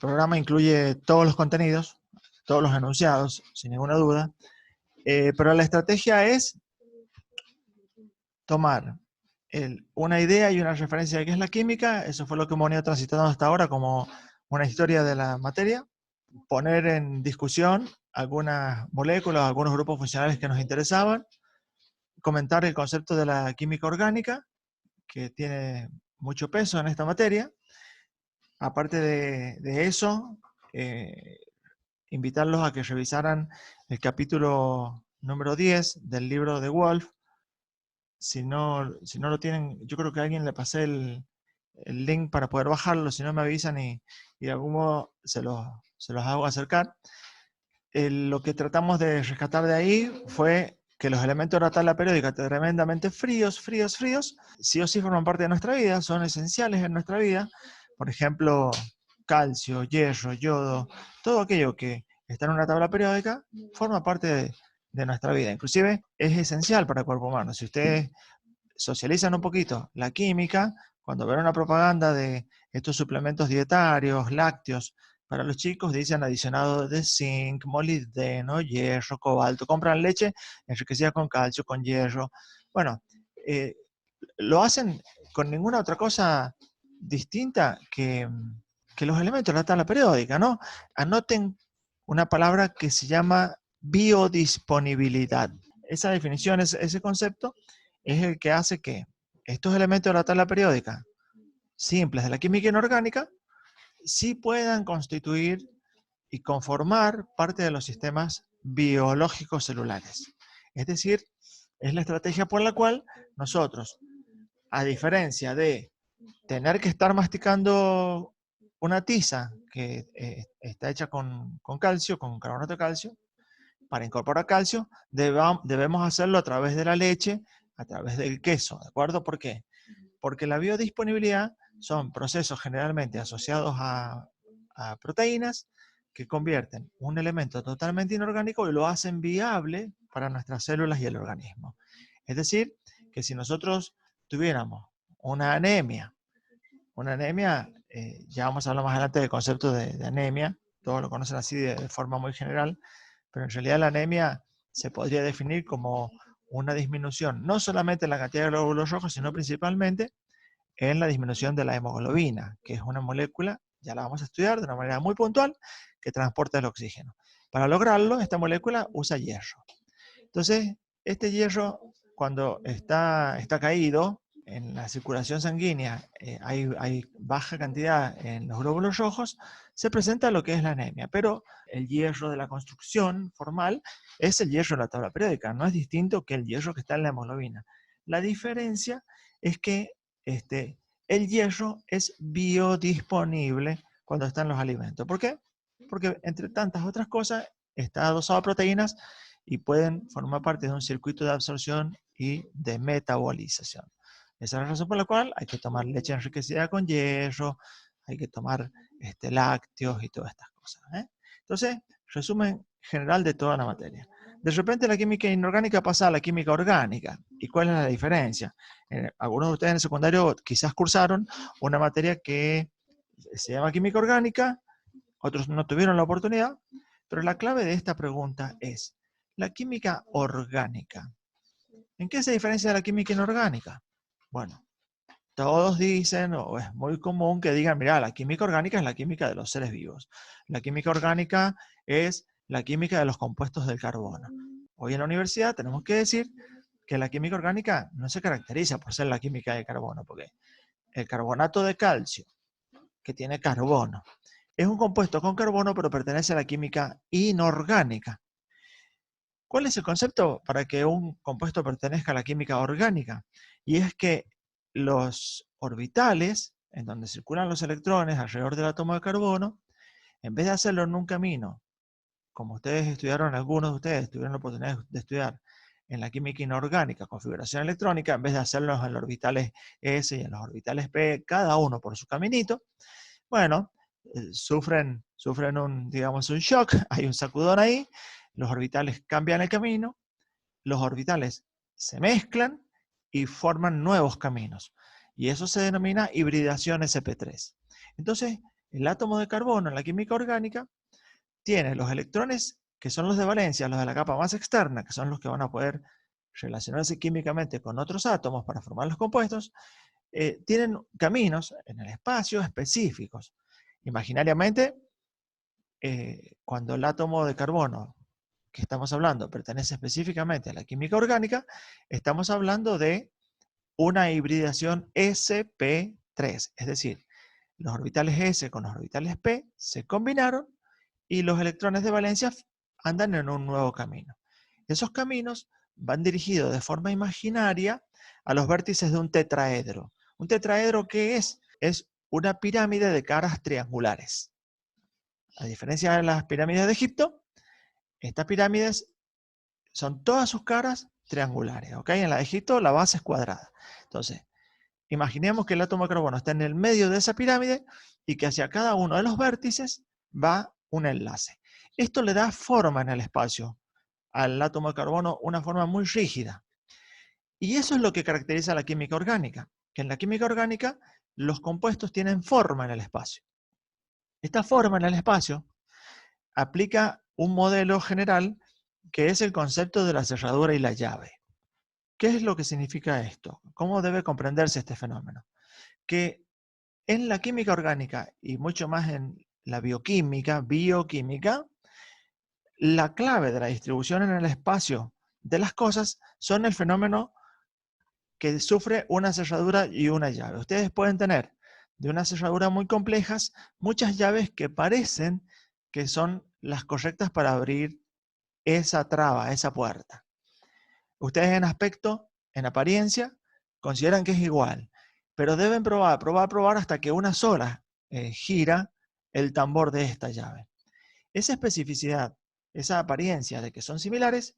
programa incluye todos los contenidos, todos los enunciados, sin ninguna duda, pero la estrategia es tomar una idea y una referencia de qué es la química. Eso fue lo que hemos venido transitando hasta ahora como una historia de la materia, poner en discusión algunas moléculas, algunos grupos funcionales que nos interesaban, comentar el concepto de la química orgánica, que tiene mucho peso en esta materia. Aparte de eso, invitarlos a que revisaran el capítulo número 10 del libro de Wolf. Si no lo tienen, yo creo que a alguien le pasé el link para poder bajarlo, si no me avisan y de algún modo se los hago acercar. Lo que tratamos de rescatar de ahí fue que los elementos de la tabla periódica, tremendamente fríos, sí o sí forman parte de nuestra vida, son esenciales en nuestra vida. Por ejemplo, calcio, hierro, yodo, todo aquello que está en una tabla periódica forma parte de nuestra vida. Inclusive es esencial para el cuerpo humano. Si ustedes socializan un poquito la química, cuando ven una propaganda de estos suplementos dietarios, lácteos, para los chicos dicen adicionado de zinc, molibdeno, hierro, cobalto. Compran leche enriquecida con calcio, con hierro. Bueno, lo hacen con ninguna otra cosa distinta que los elementos de la tabla periódica, ¿no? Anoten una palabra que se llama biodisponibilidad. Esa definición, ese concepto, es el que hace que estos elementos de la tabla periódica, simples de la química inorgánica, sí puedan constituir y conformar parte de los sistemas biológicos celulares. Es decir, es la estrategia por la cual nosotros, a diferencia de tener que estar masticando una tiza que está hecha con calcio, con carbonato de calcio, para incorporar calcio, debemos hacerlo a través de la leche, a través del queso, ¿de acuerdo? ¿Por qué? Porque la biodisponibilidad son procesos generalmente asociados a proteínas que convierten un elemento totalmente inorgánico y lo hacen viable para nuestras células y el organismo. Es decir, que si nosotros tuviéramos una anemia, ya vamos a hablar más adelante del concepto de anemia, todos lo conocen así de forma muy general, pero en realidad la anemia se podría definir como una disminución, no solamente en la cantidad de glóbulos rojos, sino principalmente en la disminución de la hemoglobina, que es una molécula, ya la vamos a estudiar de una manera muy puntual, que transporta el oxígeno. Para lograrlo, esta molécula usa hierro. Entonces, este hierro, cuando está caído en la circulación sanguínea, hay baja cantidad en los glóbulos rojos, se presenta lo que es la anemia. Pero el hierro de la construcción formal es el hierro de la tabla periódica, no es distinto que el hierro que está en la hemoglobina. La diferencia es que el hierro es biodisponible cuando está en los alimentos. ¿Por qué? Porque entre tantas otras cosas está adosado a proteínas y pueden formar parte de un circuito de absorción y de metabolización. Esa es la razón por la cual hay que tomar leche enriquecida con hierro, hay que tomar lácteos y todas estas cosas. Entonces, resumen general de toda la materia. De repente la química inorgánica pasa a la química orgánica. ¿Y cuál es la diferencia? Algunos de ustedes en el secundario quizás cursaron una materia que se llama química orgánica, otros no tuvieron la oportunidad, pero la clave de esta pregunta es, la química orgánica, ¿en qué se diferencia de la química inorgánica? Bueno, todos dicen, o es muy común que digan, mira, la química orgánica es la química de los seres vivos. La química orgánica es la química de los compuestos del carbono. Hoy en la universidad tenemos que decir que la química orgánica no se caracteriza por ser la química del carbono, porque el carbonato de calcio, que tiene carbono, es un compuesto con carbono, pero pertenece a la química inorgánica. ¿Cuál es el concepto para que un compuesto pertenezca a la química orgánica? Y es que los orbitales, en donde circulan los electrones alrededor del átomo de carbono, en vez de hacerlo en un camino, como ustedes estudiaron, algunos de ustedes tuvieron la oportunidad de estudiar en la química inorgánica, configuración electrónica, en vez de hacerlo en los orbitales S y en los orbitales P, cada uno por su caminito, bueno, sufren digamos, un shock, hay un sacudón ahí, los orbitales cambian el camino, los orbitales se mezclan y forman nuevos caminos. Y eso se denomina hibridación sp3. Entonces, El átomo de carbono en la química orgánica tiene los electrones que son los de valencia, los de la capa más externa, que son los que van a poder relacionarse químicamente con otros átomos para formar los compuestos, tienen caminos en el espacio específicos. Imaginariamente, cuando el átomo de carbono que estamos hablando pertenece específicamente a la química orgánica, estamos hablando de una hibridación sp3, es decir, los orbitales s con los orbitales p se combinaron y los electrones de valencia andan en un nuevo camino. Esos caminos van dirigidos de forma imaginaria a los vértices de un tetraedro. ¿Un tetraedro qué es? Es una pirámide de caras triangulares. A diferencia de las pirámides de Egipto, estas pirámides son todas sus caras triangulares, ¿ok? En la de Egipto la base es cuadrada. Entonces, imaginemos que el átomo de carbono está en el medio de esa pirámide y que hacia cada uno de los vértices va un enlace. Esto le da forma en el espacio al átomo de carbono, una forma muy rígida. Y eso es lo que caracteriza a la química orgánica, que en la química orgánica los compuestos tienen forma en el espacio. Esta forma en el espacio aplica un modelo general que es el concepto de la cerradura y la llave. ¿Qué es lo que significa esto? ¿Cómo debe comprenderse este fenómeno? Que en la química orgánica y mucho más en la bioquímica, la clave de la distribución en el espacio de las cosas son el fenómeno que sufre una cerradura y una llave. Ustedes pueden tener de una cerradura muy complejas muchas llaves que parecen que son las correctas para abrir esa traba, esa puerta. Ustedes en aspecto, en apariencia, consideran que es igual, pero deben probar hasta que una sola gira el tambor de esta llave. Esa especificidad, esa apariencia de que son similares,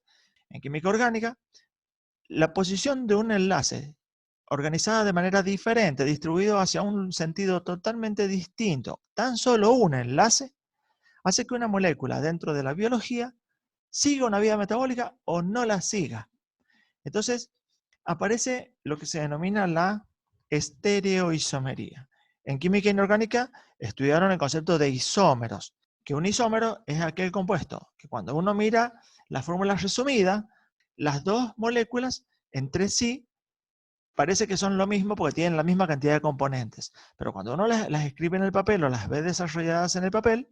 en química orgánica, la posición de un enlace organizada de manera diferente, distribuido hacia un sentido totalmente distinto, tan solo un enlace, hace que una molécula dentro de la biología siga una vía metabólica o no la siga. Entonces, aparece lo que se denomina la estereoisomería. En química inorgánica estudiaron el concepto de isómeros, que un isómero es aquel compuesto que cuando uno mira la fórmula resumida, las dos moléculas entre sí parece que son lo mismo porque tienen la misma cantidad de componentes, pero cuando uno las escribe en el papel o las ve desarrolladas en el papel,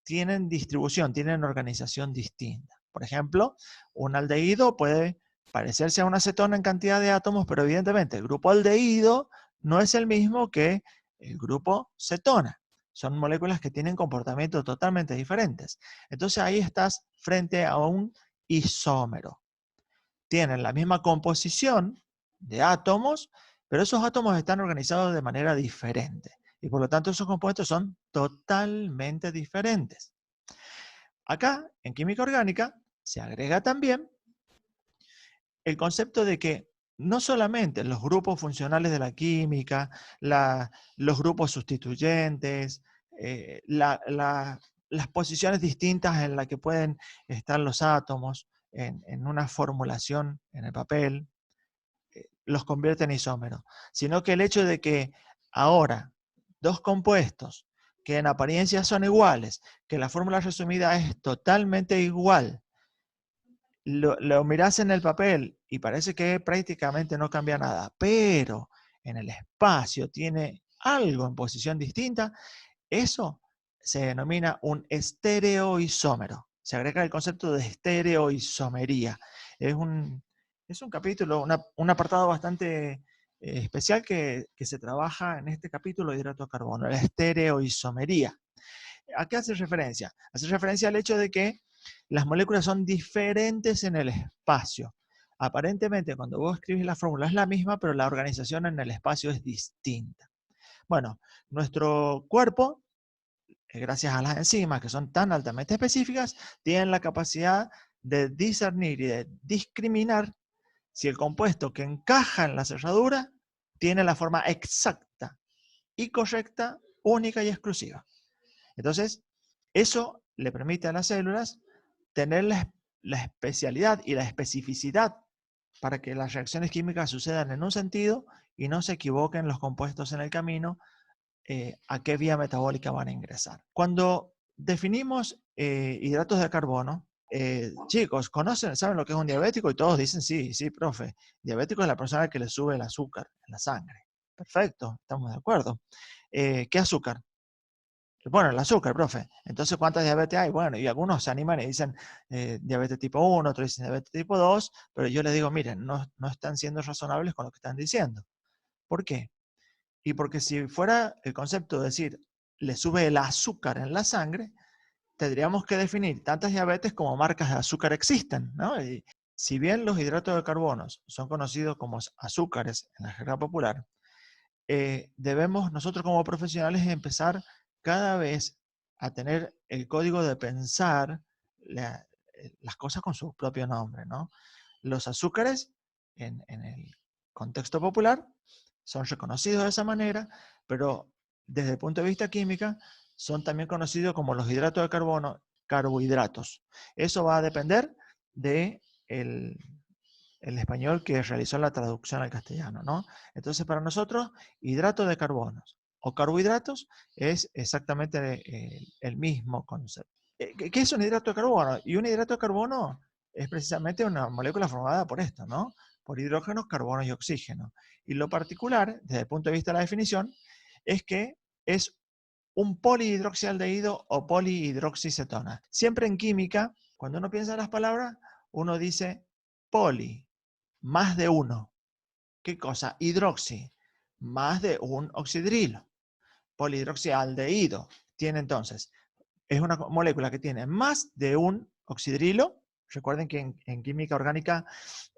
tienen distribución, tienen organización distinta. Por ejemplo, un aldehído puede parecerse a una acetona en cantidad de átomos, pero evidentemente el grupo aldehído no es el mismo que el grupo cetona. Son moléculas que tienen comportamientos totalmente diferentes. Entonces ahí estás frente a un isómero. Tienen la misma composición de átomos, pero esos átomos están organizados de manera diferente. Y por lo tanto esos compuestos son totalmente diferentes. Acá, en química orgánica, se agrega también el concepto de que no solamente los grupos funcionales de la química, los grupos sustituyentes, las posiciones distintas en las que pueden estar los átomos en una formulación en el papel, los convierte en isómeros, sino que el hecho de que ahora dos compuestos que en apariencia son iguales, que la fórmula resumida es totalmente igual, lo mirás en el papel y parece que prácticamente no cambia nada, pero en el espacio tiene algo en posición distinta, eso se denomina un estereoisómero. Se agrega el concepto de estereoisomería. Es un capítulo, un apartado bastante especial que se trabaja en este capítulo de hidrato de carbono, la estereoisomería. ¿A qué hace referencia? Hace referencia al hecho de que las moléculas son diferentes en el espacio. Aparentemente, cuando vos escribís la fórmula es la misma, pero la organización en el espacio es distinta. Bueno, nuestro cuerpo, gracias a las enzimas que son tan altamente específicas, tienen la capacidad de discernir y de discriminar si el compuesto que encaja en la cerradura tiene la forma exacta y correcta, única y exclusiva. Entonces, eso le permite a las células tener la especialidad y la especificidad para que las reacciones químicas sucedan en un sentido y no se equivoquen los compuestos en el camino a qué vía metabólica van a ingresar. Cuando definimos hidratos de carbono, chicos, ¿saben lo que es un diabético? Y todos dicen, sí, sí, profe. Diabético es la persona que le sube el azúcar en la sangre. Perfecto, estamos de acuerdo. ¿Qué azúcar? Bueno, el azúcar, profe. Entonces, ¿cuántas diabetes hay? Bueno, y algunos se animan y dicen diabetes tipo 1, otros dicen diabetes tipo 2, pero yo les digo, miren, no están siendo razonables con lo que están diciendo. ¿Por qué? Y porque si fuera el concepto de decir, le sube el azúcar en la sangre, tendríamos que definir tantas diabetes como marcas de azúcar existen, ¿no? Y si bien los hidratos de carbono son conocidos como azúcares en la jerga popular, debemos nosotros como profesionales empezar cada vez a tener el código de pensar las cosas con su propio nombre, ¿no? Los azúcares en el contexto popular son reconocidos de esa manera, pero desde el punto de vista química son también conocidos como los hidratos de carbono, carbohidratos. Eso va a depender de el español que realizó la traducción al castellano, ¿no? Entonces, para nosotros, hidratos de carbono o carbohidratos es exactamente el mismo concepto. ¿Qué es un hidrato de carbono? Y un hidrato de carbono es precisamente una molécula formada por esto, ¿no? Por hidrógenos, carbono y oxígeno. Y lo particular, desde el punto de vista de la definición, es que es un polihidroxialdehído o polihidroxicetona. Siempre en química, cuando uno piensa en las palabras, uno dice poli, más de uno. ¿Qué cosa? Hidroxi, más de un oxidrilo. Polihidroxialdehído tiene entonces, es una molécula que tiene más de un oxidrilo. Recuerden que en química orgánica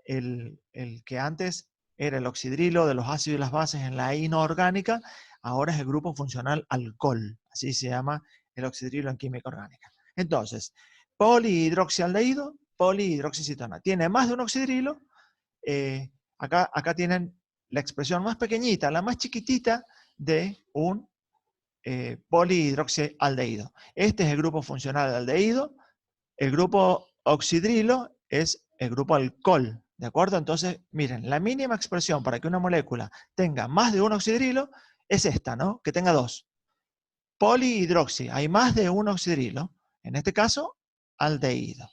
el que antes era el oxidrilo de los ácidos y las bases en la inorgánica, ahora es el grupo funcional alcohol. Así se llama el oxidrilo en química orgánica. Entonces, polihidroxialdehído, polihidroxicetona. Tiene más de un oxidrilo. Acá tienen la expresión más pequeñita, la más chiquitita de un polihidroxialdehído. Este es el grupo funcional del aldehído. El grupo oxidrilo es el grupo alcohol, ¿de acuerdo? Entonces, miren, la mínima expresión para que una molécula tenga más de un oxidrilo es esta, ¿no? Que tenga dos. Polihidroxi, hay más de un oxidrilo, en este caso, aldehído.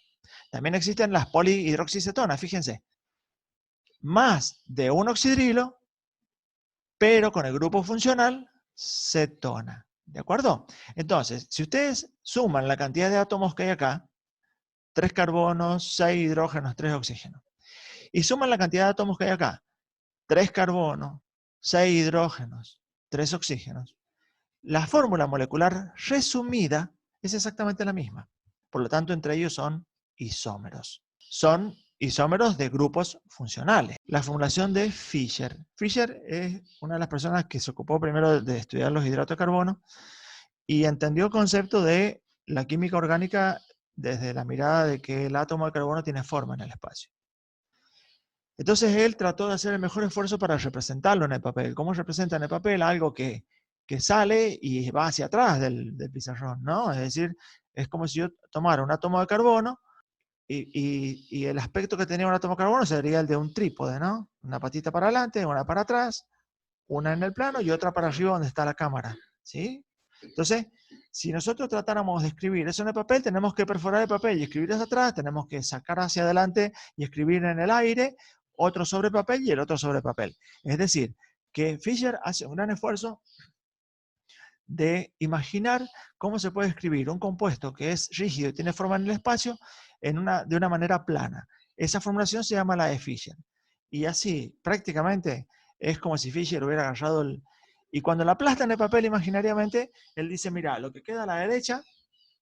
También existen las polihidroxicetonas, fíjense. Más de un oxidrilo, pero con el grupo funcional cetona. ¿De acuerdo? Entonces, si ustedes suman la cantidad de átomos que hay acá, 3 carbonos, 6 hidrógenos, 3 oxígenos, y suman la cantidad de átomos que hay acá, 3 carbonos, 6 hidrógenos, 3 oxígenos, la fórmula molecular resumida es exactamente la misma. Por lo tanto, entre ellos son isómeros. Son isómeros de grupos funcionales. La formulación de Fischer. Fischer es una de las personas que se ocupó primero de estudiar los hidratos de carbono y entendió el concepto de la química orgánica desde la mirada de que el átomo de carbono tiene forma en el espacio. Entonces él trató de hacer el mejor esfuerzo para representarlo en el papel. ¿Cómo representa en el papel algo que sale y va hacia atrás del pizarrón, ¿no? Es decir, es como si yo tomara un átomo de carbono y el aspecto que tenía un átomo de carbono sería el de un trípode, ¿no? Una patita para adelante, una para atrás, una en el plano y otra para arriba donde está la cámara, ¿sí? Entonces, si nosotros tratáramos de escribir eso en el papel, tenemos que perforar el papel y escribir hacia atrás, tenemos que sacar hacia adelante y escribir en el aire, otro sobre papel y el otro sobre papel. Es decir, que Fischer hace un gran esfuerzo de imaginar cómo se puede escribir un compuesto que es rígido y tiene forma en el espacio de una manera plana. Esa formulación se llama la de Fischer. Y así, prácticamente, es como si Fischer hubiera agarrado y cuando la aplasta en el papel imaginariamente, él dice, mira, lo que queda a la derecha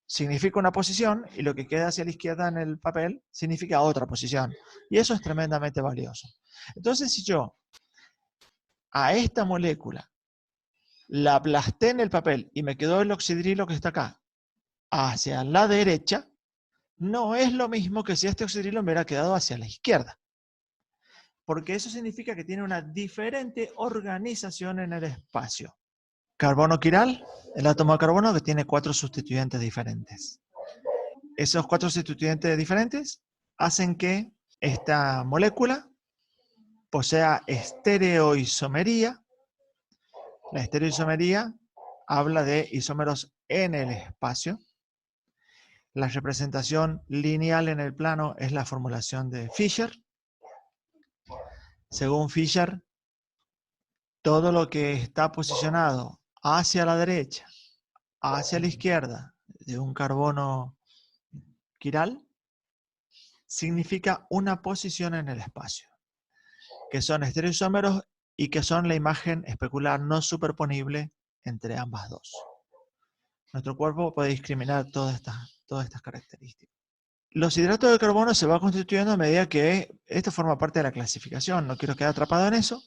significa una posición y lo que queda hacia la izquierda en el papel significa otra posición. Y eso es tremendamente valioso. Entonces, si yo a esta molécula la aplasté en el papel y me quedó el oxidrilo que está acá hacia la derecha, no es lo mismo que si este oxidrilo me hubiera quedado hacia la izquierda. Porque eso significa que tiene una diferente organización en el espacio. Carbono quiral, el átomo de carbono que tiene 4 sustituyentes diferentes. Esos 4 sustituyentes diferentes hacen que esta molécula posea estereoisomería. La estereoisomería habla de isómeros en el espacio. La representación lineal en el plano es la formulación de Fisher. Según Fisher, todo lo que está posicionado hacia la derecha, hacia la izquierda de un carbono quiral, significa una posición en el espacio, que son estereoisómeros y que son la imagen especular no superponible entre ambas dos. Nuestro cuerpo puede discriminar todas estas características. Los hidratos de carbono se van constituyendo a medida que esto forma parte de la clasificación, no quiero quedar atrapado en eso.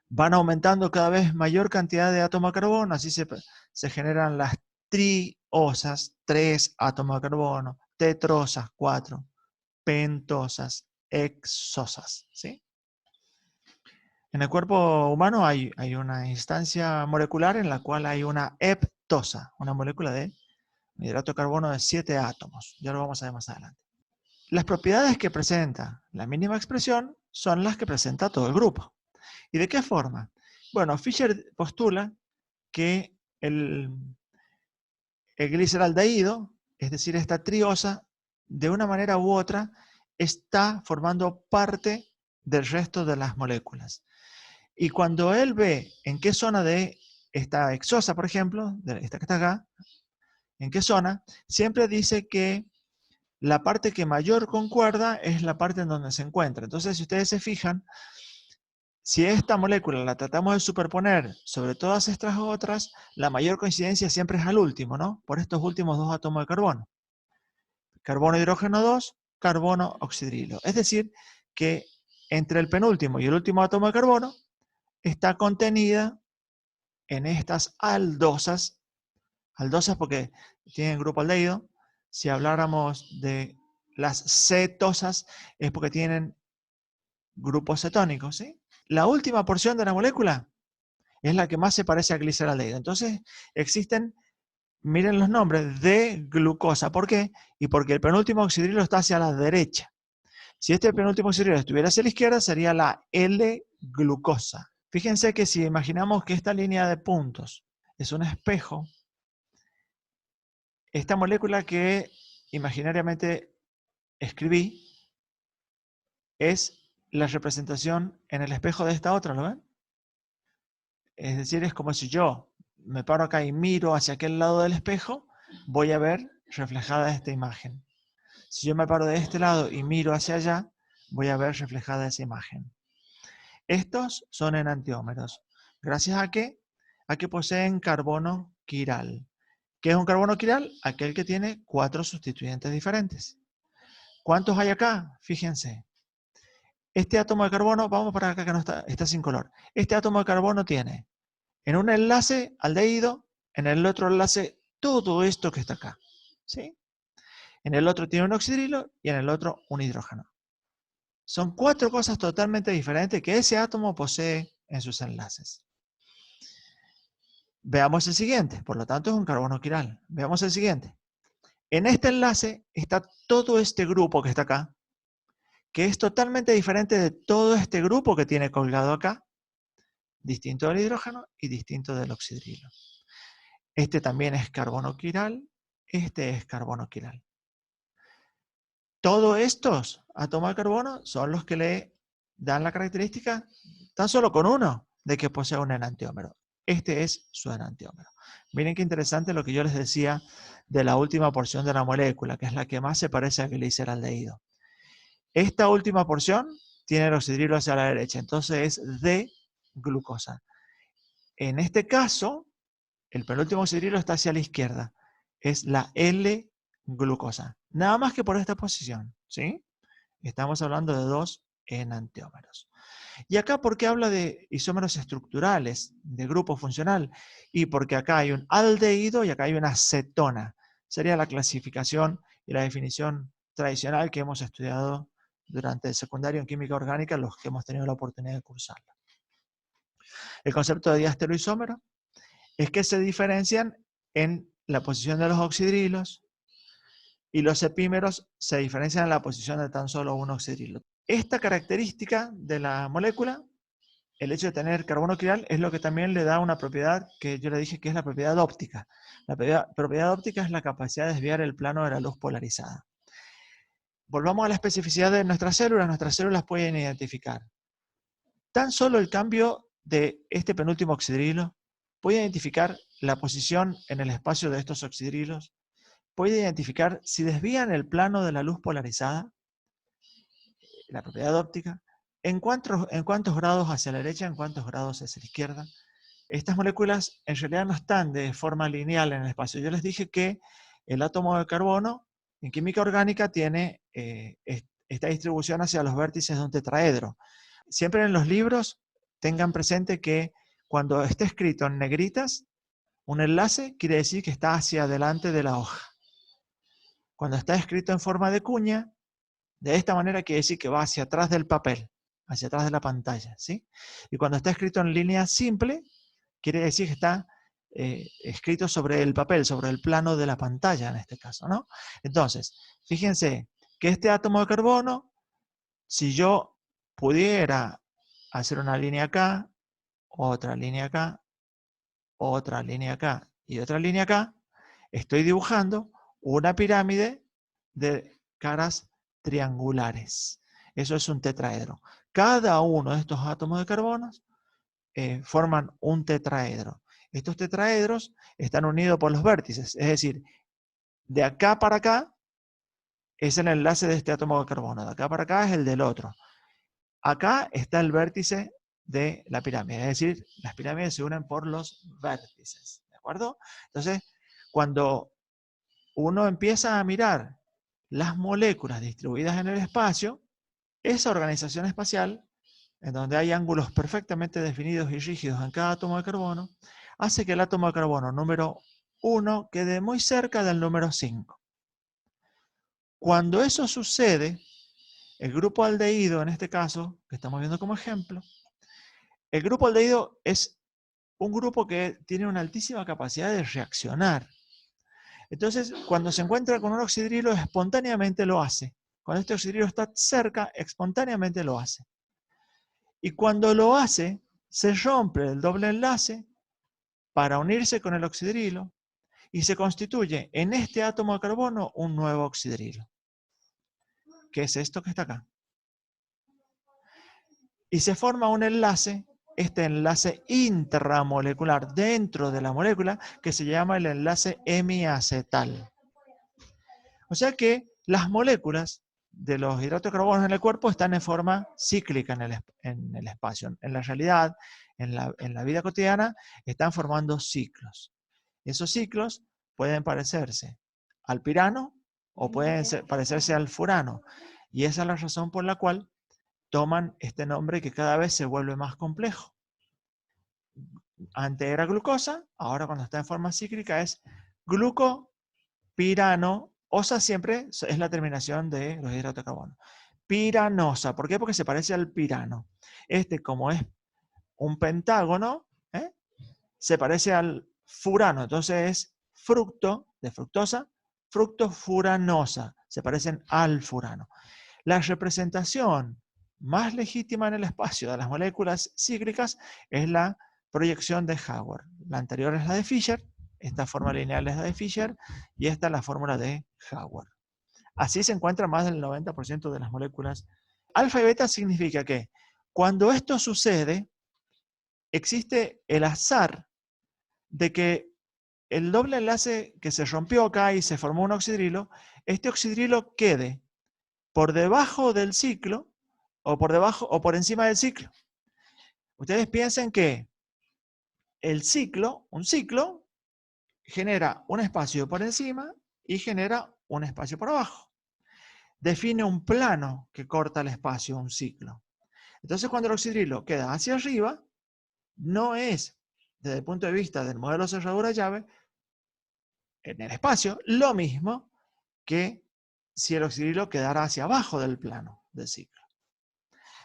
Van aumentando cada vez mayor cantidad de átomos de carbono, así se generan las triosas, 3 átomos de carbono, tetrosas, 4, pentosas, hexosas, ¿sí? En el cuerpo humano hay una instancia molecular en la cual hay una heptosa, una molécula de hidrato de carbono de 7 átomos. Ya lo vamos a ver más adelante. Las propiedades que presenta la mínima expresión son las que presenta todo el grupo. ¿Y de qué forma? Bueno, Fisher postula que el gliceraldehído, es decir, esta triosa, de una manera u otra, está formando parte del resto de las moléculas. Y cuando él ve en qué zona de esta hexosa, por ejemplo, de esta que está acá, en qué zona, siempre dice que la parte que mayor concuerda es la parte en donde se encuentra. Entonces, si ustedes se fijan, si esta molécula la tratamos de superponer sobre todas estas otras, la mayor coincidencia siempre es al último, ¿no? Por estos últimos 2 átomos de carbono. Carbono, hidrógeno 2, carbono, oxidrilo. Es decir, que entre el penúltimo y el último átomo de carbono está contenida en estas aldosas porque tienen grupo aldehído. Si habláramos de las cetosas, es porque tienen grupos cetónicos, ¿sí? La última porción de la molécula es la que más se parece a gliceraldehído. Entonces, existen, miren los nombres, de glucosa. ¿Por qué? Y porque el penúltimo oxidrilo está hacia la derecha. Si este penúltimo oxidrilo estuviera hacia la izquierda, sería la L-glucosa. Fíjense que si imaginamos que esta línea de puntos es un espejo, esta molécula que imaginariamente escribí es la representación en el espejo de esta otra, ¿lo ven? Es decir, es como si yo me paro acá y miro hacia aquel lado del espejo, voy a ver reflejada esta imagen. Si yo me paro de este lado y miro hacia allá, voy a ver reflejada esa imagen. Estos son enantiómeros. ¿Gracias a qué? A que poseen carbono quiral. ¿Qué es un carbono quiral? Aquel que tiene 4 sustituyentes diferentes. ¿Cuántos hay acá? Fíjense. Este átomo de carbono, vamos para acá que no está sin color. Este átomo de carbono tiene en un enlace aldehído, en el otro enlace todo esto que está acá. ¿Sí? En el otro tiene un oxidrilo y en el otro un hidrógeno. Son 4 cosas totalmente diferentes que ese átomo posee en sus enlaces. Veamos el siguiente, por lo tanto es un carbono quiral. Veamos el siguiente. En este enlace está todo este grupo que está acá, que es totalmente diferente de todo este grupo que tiene colgado acá, distinto del hidrógeno y distinto del oxidrilo. Este también es carbono quiral, este es carbono quiral. Todos estos átomos de carbono son los que le dan la característica, tan solo con uno, de que posee un enantiómero. Este es su enantiómero. Miren qué interesante lo que yo les decía de la última porción de la molécula, que es la que más se parece a gliceraldehído. Esta última porción tiene el oxidrilo hacia la derecha, entonces es de glucosa. En este caso, el penúltimo oxidrilo está hacia la izquierda, es la L-glucosa. Nada más que por esta posición, ¿sí? Estamos hablando de 2 enantiómeros. Y acá, ¿por qué habla de isómeros estructurales, de grupo funcional? Y porque acá hay un aldehído y acá hay una cetona. Sería la clasificación y la definición tradicional que hemos estudiado durante el secundario en química orgánica, los que hemos tenido la oportunidad de cursarla. El concepto de diastereoisómero es que se diferencian en la posición de los oxidrilos y los epímeros se diferencian en la posición de tan solo un oxidrilo. Esta característica de la molécula el hecho de tener carbono quiral es lo que también le da una propiedad que yo le dije que es la propiedad óptica. La propiedad óptica es la capacidad de desviar el plano de la luz polarizada. Volvamos a la especificidad de nuestras células pueden identificar tan solo el cambio de este penúltimo oxidrilo, puede identificar la posición en el espacio de estos oxidrilos, puede identificar si desvían el plano de la luz polarizada, la propiedad óptica, en cuántos grados hacia la derecha, en cuántos grados hacia la izquierda. Estas moléculas en realidad no están de forma lineal en el espacio. Yo les dije que el átomo de carbono en química orgánica tiene esta distribución hacia los vértices de un tetraedro. Siempre en los libros tengan presente que cuando esté escrito en negritas, un enlace quiere decir que está hacia adelante de la hoja. Cuando está escrito en forma de cuña, de esta manera quiere decir que va hacia atrás del papel, hacia atrás de la pantalla, ¿sí? Y cuando está escrito en línea simple, quiere decir que está escrito sobre el papel, sobre el plano de la pantalla en este caso, ¿no? Entonces, fíjense que este átomo de carbono, si yo pudiera hacer una línea acá, otra línea acá, otra línea acá y otra línea acá, estoy dibujando una pirámide de caras triangulares. Eso es un tetraedro. Cada uno de estos átomos de carbono forman un tetraedro. Estos tetraedros están unidos por los vértices, es decir, de acá para acá es el enlace de este átomo de carbono, de acá para acá es el del otro. Acá está el vértice de la pirámide, es decir, las pirámides se unen por los vértices, ¿de acuerdo? Entonces, cuando uno empieza a mirar las moléculas distribuidas en el espacio, esa organización espacial, en donde hay ángulos perfectamente definidos y rígidos en cada átomo de carbono, hace que el átomo de carbono número 1 quede muy cerca del número 5. Cuando eso sucede, el grupo aldehído, en este caso, que estamos viendo como ejemplo, el grupo aldehído es un grupo que tiene una altísima capacidad de reaccionar. Entonces, cuando se encuentra con un oxidrilo, espontáneamente lo hace. Cuando este oxidrilo está cerca, espontáneamente lo hace. Y cuando lo hace, se rompe el doble enlace para unirse con el oxidrilo y se constituye en este átomo de carbono un nuevo oxidrilo, que es esto que está acá. Y se forma un enlace, este enlace intramolecular dentro de la molécula, que se llama el enlace hemiacetal. O sea que las moléculas de los hidratos de carbono en el cuerpo están en forma cíclica en el espacio. En la realidad, en la vida cotidiana, están formando ciclos. Esos ciclos pueden parecerse al pirano o pueden parecerse al furano. Y esa es la razón por la cual toman este nombre que cada vez se vuelve más complejo. Antes era glucosa, ahora cuando está en forma cíclica es glucopirano. Osa siempre es la terminación de los hidratos de carbono. Piranosa, ¿por qué? Porque se parece al pirano. Este, como es un pentágono, se parece al furano, entonces es fructo, de fructosa, fructofuranosa, se parecen al furano. La representación más legítima en el espacio de las moléculas cíclicas es la proyección de Hayward. La anterior es la de Fischer, esta forma lineal es la de Fischer, y esta es la fórmula de Hayward. Así se encuentra más del 90% de las moléculas. Alfa y beta significa que cuando esto sucede, existe el azar de que el doble enlace que se rompió acá y se formó un oxidrilo, este oxidrilo quede por debajo del ciclo o por debajo o por encima del ciclo. Ustedes piensen que un ciclo, genera un espacio por encima y genera un espacio por abajo. Define un plano que corta el espacio, un ciclo. Entonces, cuando el oxidrilo queda hacia arriba, no es, desde el punto de vista del modelo cerradura-llave, en el espacio, lo mismo que si el oxidrilo quedara hacia abajo del plano del ciclo.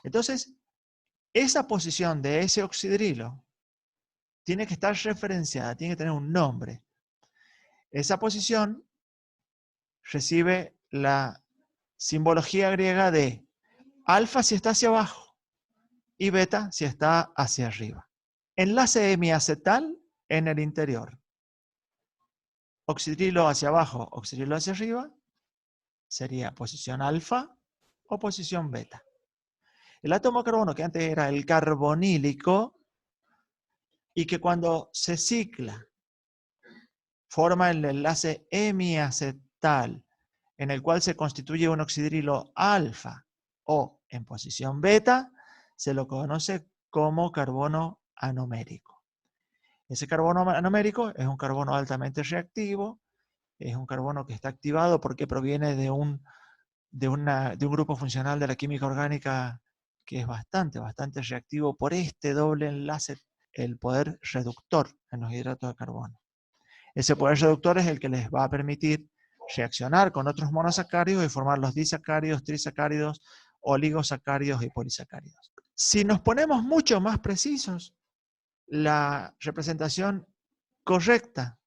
Entonces, esa posición de ese oxidrilo tiene que estar referenciada, tiene que tener un nombre. Esa posición recibe la simbología griega de alfa si está hacia abajo, y beta si está hacia arriba. Enlace hemiacetal en el interior. Oxidrilo hacia abajo, oxidrilo hacia arriba, sería posición alfa o posición beta. El átomo de carbono que antes era el carbonílico y que cuando se cicla forma el enlace hemiacetal en el cual se constituye un oxidrilo alfa o en posición beta, se lo conoce como carbono anomérico. Ese carbono anomérico es un carbono altamente reactivo, es un carbono que está activado porque proviene de un grupo funcional de la química orgánica que es bastante reactivo por este doble enlace, el poder reductor en los hidratos de carbono. Ese poder reductor es el que les va a permitir reaccionar con otros monosacáridos y formar los disacáridos, trisacáridos, oligosacáridos y polisacáridos. Si nos ponemos mucho más precisos, la representación correcta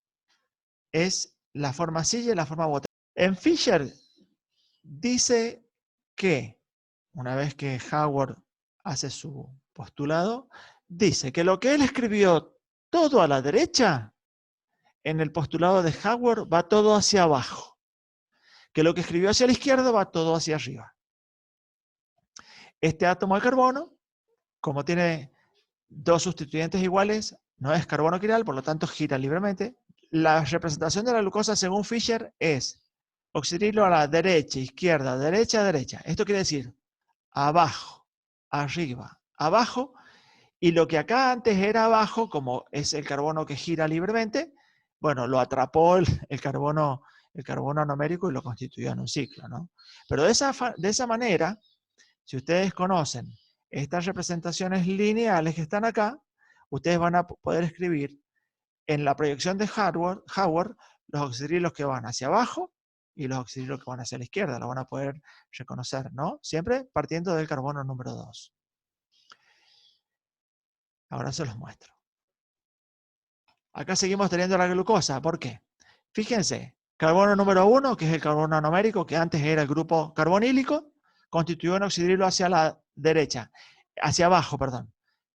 es la forma silla y la forma bota. En Fisher dice que, una vez que Howard hace su postulado, dice que lo que él escribió todo a la derecha, en el postulado de Howard va todo hacia abajo, que lo que escribió hacia la izquierda va todo hacia arriba. Este átomo de carbono, como tiene dos sustituyentes iguales, no es carbono quiral, por lo tanto gira libremente. La representación de la glucosa según Fisher es oxidrilo a la derecha, izquierda, derecha, derecha. Esto quiere decir abajo, arriba, abajo, y lo que acá antes era abajo, como es el carbono que gira libremente, bueno, lo atrapó el carbono anomérico y lo constituyó en un ciclo, ¿no? Pero de esa manera, si ustedes conocen estas representaciones lineales que están acá, ustedes van a poder escribir en la proyección de Howard los oxidrilos que van hacia abajo y los oxidrilos que van hacia la izquierda. Lo van a poder reconocer, ¿no? Siempre partiendo del carbono número 2. Ahora se los muestro. Acá seguimos teniendo la glucosa. ¿Por qué? Fíjense, carbono número 1, que es el carbono anomérico, que antes era el grupo carbonílico, constituyó un oxidrilo hacia la derecha, hacia abajo, perdón.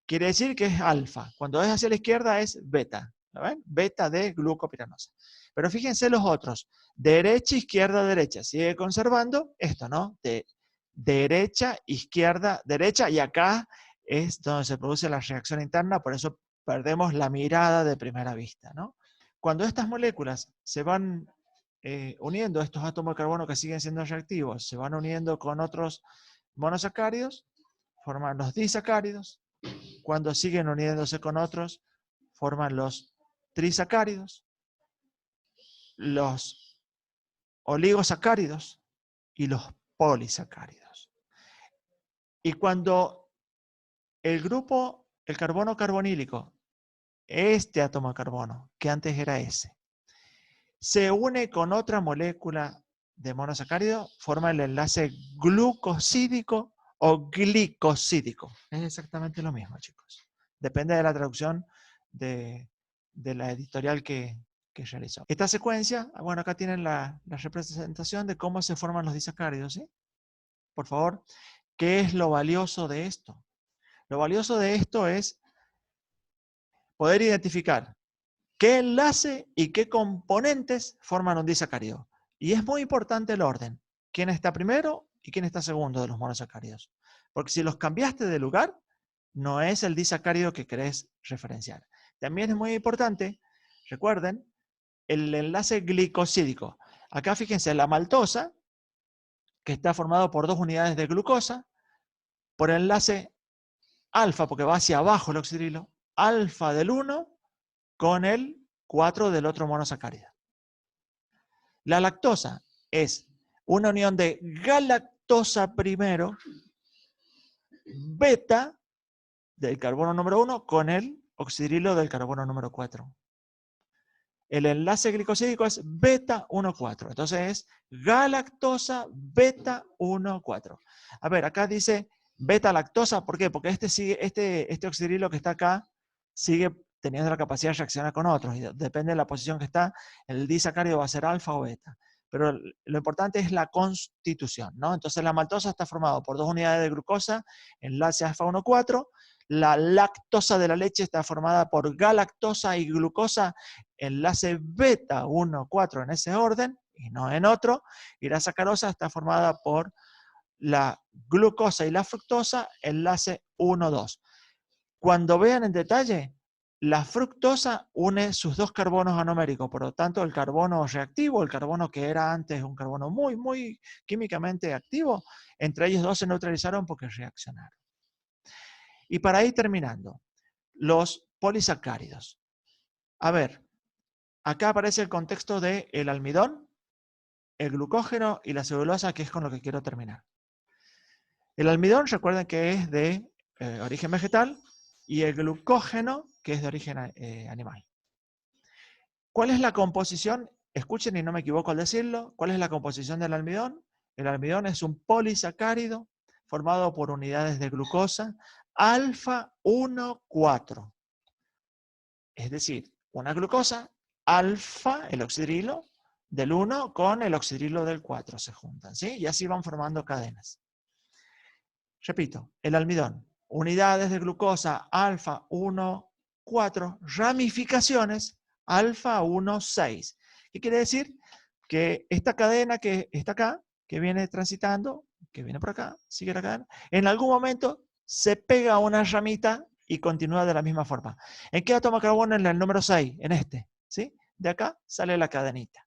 Quiere decir que es alfa. Cuando es hacia la izquierda es beta. ¿Lo ven? Beta de glucopiranosa. Pero fíjense los otros. Derecha, izquierda, derecha. Sigue conservando esto, ¿no? De derecha, izquierda, derecha. Y acá es donde se produce la reacción interna. Por eso perdemos la mirada de primera vista, ¿no? Cuando estas moléculas se van uniendo, estos átomos de carbono que siguen siendo reactivos, se van uniendo con otros monosacáridos, forman los disacáridos. Cuando siguen uniéndose con otros, forman los trisacáridos, los oligosacáridos y los polisacáridos. Y cuando el carbono carbonílico, este átomo de carbono, que antes era ese, se une con otra molécula de monosacárido, forma el enlace glucosídico o glicosídico. Es exactamente lo mismo, chicos. Depende de la traducción de la editorial que realizó. Esta secuencia, bueno, acá tienen la representación de cómo se forman los disacáridos, ¿sí? Por favor, ¿qué es lo valioso de esto? Lo valioso de esto es poder identificar qué enlace y qué componentes forman un disacárido. Y es muy importante el orden. ¿Quién está primero y quién está segundo de los monosacáridos? Porque si los cambiaste de lugar, no es el disacárido que querés referenciar. También es muy importante, recuerden, el enlace glicosídico. Acá fíjense, la maltosa, que está formado por 2 unidades de glucosa, por enlace alfa, porque va hacia abajo el oxidrilo, alfa del 1 con el 4 del otro monosacárido. La lactosa es una unión de galactosa primero, beta del carbono número 1 con el oxidrilo del carbono número 4. El enlace glicosídico es beta 1,4. Entonces es galactosa beta 1,4. A ver, acá dice beta lactosa. ¿Por qué? Porque este oxidrilo que está acá sigue teniendo la capacidad de reaccionar con otros. Y depende de la posición que está, el disacárido va a ser alfa o beta. pero lo importante es la constitución, ¿no? Entonces la maltosa está formada por 2 unidades de glucosa, enlace alfa 1,4, la lactosa de la leche está formada por galactosa y glucosa, enlace beta 1,4 en ese orden, y no en otro, y la sacarosa está formada por la glucosa y la fructosa, enlace 1,2. Cuando vean en detalle, la fructosa une sus 2 carbonos anoméricos, por lo tanto el carbono reactivo, el carbono que era antes un carbono muy, muy químicamente activo, entre ellos 2 se neutralizaron porque reaccionaron. Y para ir terminando, los polisacáridos. A ver, acá aparece el contexto del almidón, el glucógeno y la celulosa, que es con lo que quiero terminar. El almidón, recuerden que es de origen vegetal, y el glucógeno, que es de origen animal. ¿Cuál es la composición? Escuchen y no me equivoco al decirlo. ¿Cuál es la composición del almidón? El almidón es un polisacárido formado por unidades de glucosa alfa 1,4. Es decir, una glucosa alfa, el oxidrilo del 1 con el oxidrilo del 4 se juntan, ¿sí? Y así van formando cadenas. Repito, el almidón, unidades de glucosa alfa 1,4, ramificaciones alfa 1,6. ¿Qué quiere decir? Que esta cadena que está acá, que viene transitando, que viene por acá, sigue la cadena, en algún momento se pega a una ramita y continúa de la misma forma. ¿En qué átomo de carbono? En el número 6, en este, ¿sí? De acá sale la cadenita.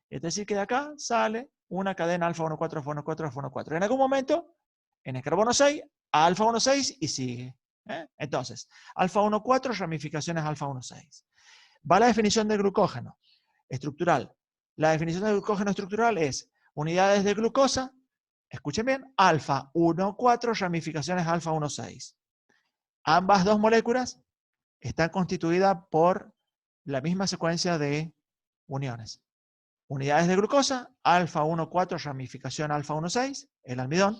Es decir, que de acá sale una cadena alfa 1,4, alfa 1,4, alfa 1,4. En algún momento, en el carbono 6, alfa 1,6 y sigue. Entonces, alfa 1,4, ramificaciones alfa 1,6. Va la definición de glucógeno estructural. La definición de glucógeno estructural es unidades de glucosa, escuchen bien, alfa 1,4, ramificaciones alfa 1,6. Ambas 2 moléculas están constituidas por la misma secuencia de uniones. Unidades de glucosa, alfa 1,4, ramificación alfa 1,6, el almidón,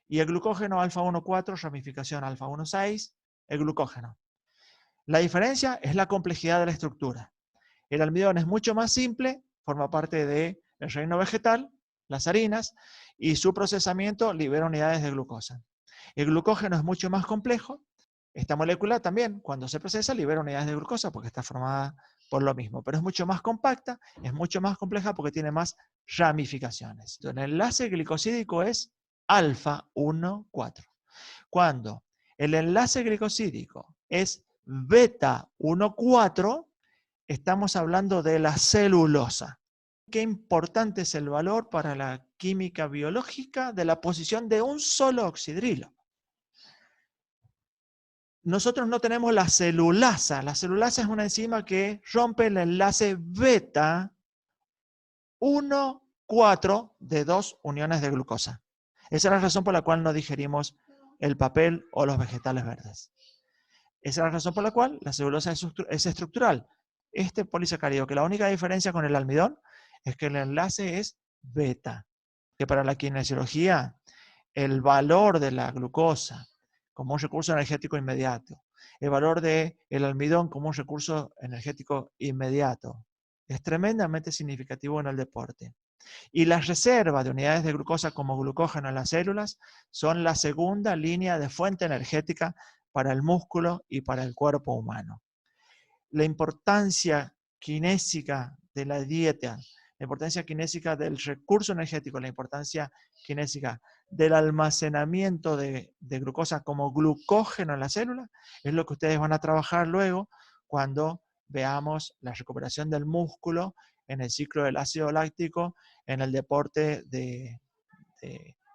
y el glucógeno alfa 1,4, ramificación alfa 1,6, el glucógeno. La diferencia es la complejidad de la estructura. El almidón es mucho más simple, forma parte del reino vegetal, las harinas, y su procesamiento libera unidades de glucosa. El glucógeno es mucho más complejo. Esta molécula también, cuando se procesa, libera unidades de glucosa porque está formada por lo mismo, pero es mucho más compacta, es mucho más compleja porque tiene más ramificaciones. Entonces, el enlace glicosídico es alfa 1,4. Cuando el enlace glicosídico es beta 1,4, estamos hablando de la celulosa. Qué importante es el valor para la química biológica de la posición de un solo oxidrilo. Nosotros no tenemos la celulasa. La celulasa es una enzima que rompe el enlace beta 1,4 de 2 uniones de glucosa. Esa es la razón por la cual no digerimos el papel o los vegetales verdes. Esa es la razón por la cual la celulosa es estructural. Este polisacárido, que la única diferencia con el almidón es que el enlace es beta, que para la kinesiología el valor de la glucosa como un recurso energético inmediato, el valor del almidón como un recurso energético inmediato, es tremendamente significativo en el deporte. Y las reservas de unidades de glucosa como glucógeno en las células son la segunda línea de fuente energética para el músculo y para el cuerpo humano. La importancia kinésica de la dieta, la importancia kinésica del recurso energético, la importancia kinésica del almacenamiento de glucosa como glucógeno en la célula, es lo que ustedes van a trabajar luego cuando veamos la recuperación del músculo en el ciclo del ácido láctico, en el deporte de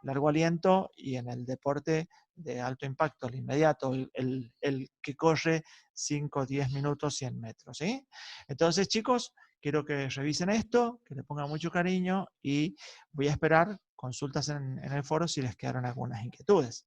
largo aliento y en el deporte de alto impacto, el inmediato, el que corre 5, 10 minutos, 100 metros. ¿Sí? Entonces, chicos, quiero que revisen esto, que le pongan mucho cariño y voy a esperar consultas en el foro si les quedaron algunas inquietudes.